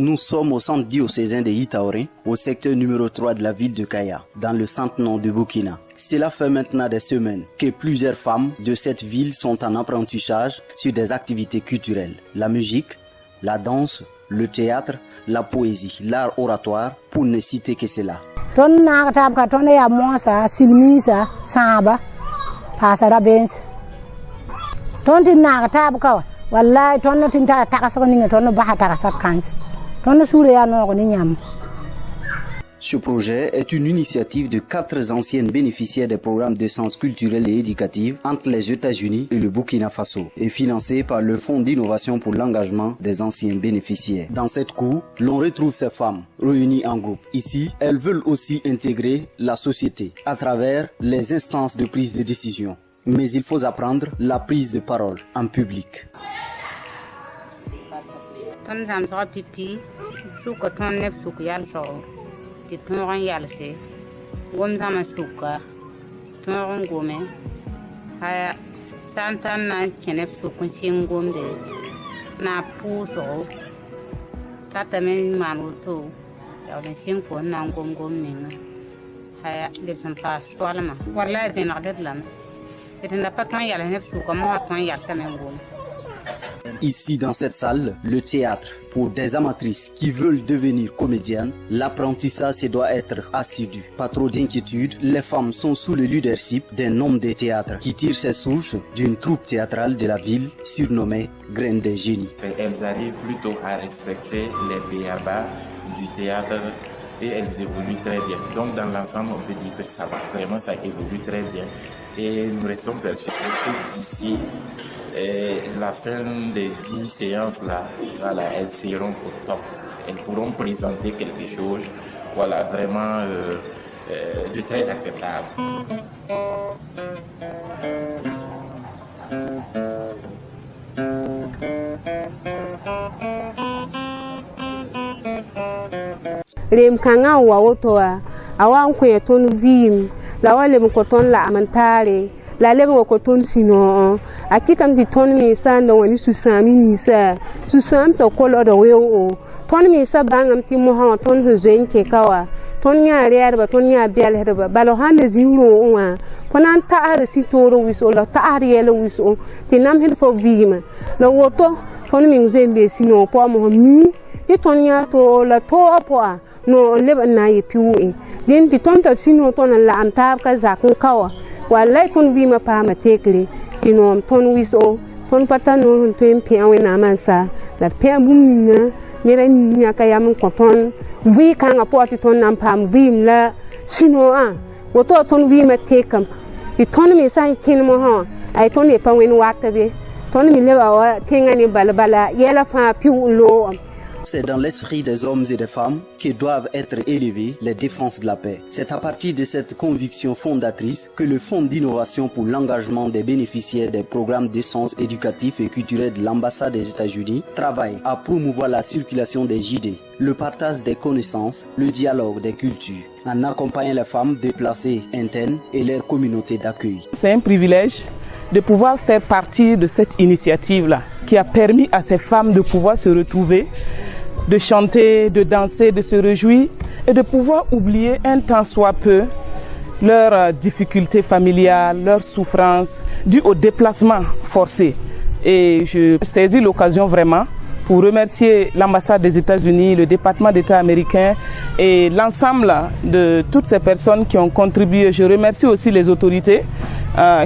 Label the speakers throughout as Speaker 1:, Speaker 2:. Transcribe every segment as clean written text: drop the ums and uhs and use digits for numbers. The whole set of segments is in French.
Speaker 1: Nous sommes au centre diocésain de Itaoré, au secteur numéro 3 de la ville de Kaya, dans le centre-nord de Burkina. Cela fait maintenant des semaines que plusieurs femmes de cette ville sont en apprentissage sur des activités culturelles. La musique, la danse, le théâtre, la poésie, l'art oratoire, pour ne citer que cela. Ce projet est une initiative de 4 anciennes bénéficiaires des programmes de sens culturel et éducatif entre les États-Unis et le Burkina Faso et financé par le Fonds d'innovation pour l'engagement des anciens bénéficiaires. Dans cette cour, l'on retrouve ces femmes réunies en groupe. Ici, elles veulent aussi intégrer la société à travers les instances de prise de décision. Mais il faut apprendre la prise de parole en public.
Speaker 2: Titoran yalse wom zama suka toron gome haya santan na kenep sukun singomde na puso tata men manuto ya ben singfo na gom ninga haya lebsan pa swalama wallahi ben adadlan etenda patman yala nep suka mo patman yalsa men gom.
Speaker 1: Ici, dans cette salle, le théâtre, pour des amatrices qui veulent devenir comédiennes, l'apprentissage doit être assidu. Pas trop d'inquiétude, les femmes sont sous le leadership d'un homme de théâtre qui tire ses sources d'une troupe théâtrale de la ville surnommée Graines des Génies.
Speaker 3: Elles arrivent plutôt à respecter les b.a.-ba du théâtre et elles évoluent très bien. Donc dans l'ensemble, on peut dire que ça va, vraiment ça évolue très bien. Et nous restons persuadés que d'ici la fin des 10 séances là, voilà, elles seront au top. Elles pourront présenter quelque chose, voilà, vraiment de très acceptable.
Speaker 4: Rem kanga wa wotoa awan kweton vim la wale mkoton la amantare la lebe wakoton sino akitam di ton mi sa ndo wani susami ni sa susam so kolo do wewo ton mi sa bangam ti mo ha ton hozen ke kawa ton nya reer ba ton nya bel herba balo hande ziro wa ponan ta ar si toro wiso la ta ar yelo wiso ti nam hin fo vima la woto ton mi uzembe sino po mo mi ti ton nya to la to po no leba na yi piwe din ti ton ta sino ton la antab ka zakun kawa wallahi ton vima pa ma tekle tinom ton wiso ton patano ton piawe na mansa la pia bumina mira nya ka yam ko ton vi kanga poti ton nam pam vim la sino a woto ton vima tekam ti ton mi san kin mo ha ay ton e pa wen watabe ton mi leba wa kenga ni balbala yela fa piu lo.
Speaker 1: C'est dans l'esprit des hommes et des femmes que doivent être élevées les défenses de la paix. C'est à partir de cette conviction fondatrice que le Fonds d'innovation pour l'engagement des bénéficiaires des programmes d'essence éducatifs et culturels de l'ambassade des États-Unis travaille à promouvoir la circulation des idées, le partage des connaissances, le dialogue des cultures, en accompagnant les femmes déplacées internes et leurs communautés d'accueil.
Speaker 5: C'est un privilège de pouvoir faire partie de cette initiative-là qui a permis à ces femmes de pouvoir se retrouver, de chanter, de danser, de se réjouir et de pouvoir oublier un tant soit peu leurs difficultés familiales, leurs souffrances dues au déplacement forcé. Et je saisis l'occasion vraiment pour remercier l'ambassade des États-Unis, le département d'État américain et l'ensemble de toutes ces personnes qui ont contribué. Je remercie aussi les autorités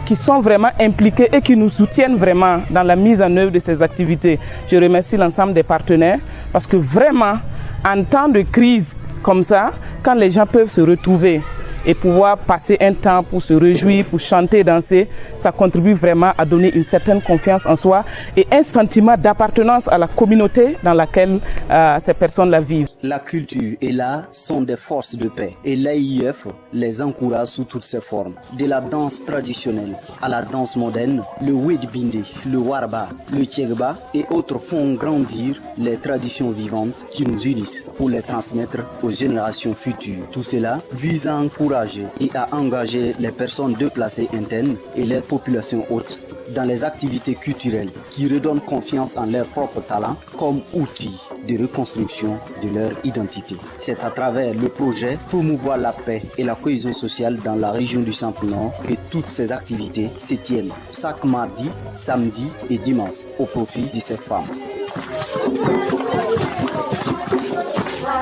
Speaker 5: qui sont vraiment impliquées et qui nous soutiennent vraiment dans la mise en œuvre de ces activités. Je remercie l'ensemble des partenaires parce que vraiment, en temps de crise comme ça, quand les gens peuvent se retrouver et pouvoir passer un temps pour se réjouir, pour chanter, danser, ça contribue vraiment à donner une certaine confiance en soi et un sentiment d'appartenance à la communauté dans laquelle ces personnes la vivent.
Speaker 1: La culture et l'art sont des forces de paix et l'AIF les encourage sous toutes ses formes. De la danse traditionnelle à la danse moderne, le Wedbinde, le Warba, le Tchegba et autres font grandir les traditions vivantes qui nous unissent pour les transmettre aux générations futures. Tout cela vise à encourager et à engager les personnes déplacées internes et les populations hautes dans les activités culturelles qui redonnent confiance en leurs propres talents comme outil de reconstruction de leur identité. C'est à travers le projet Promouvoir la paix et la cohésion sociale dans la région du Centre-Nord que toutes ces activités se tiennent chaque mardi, samedi et dimanche au profit de ces femmes.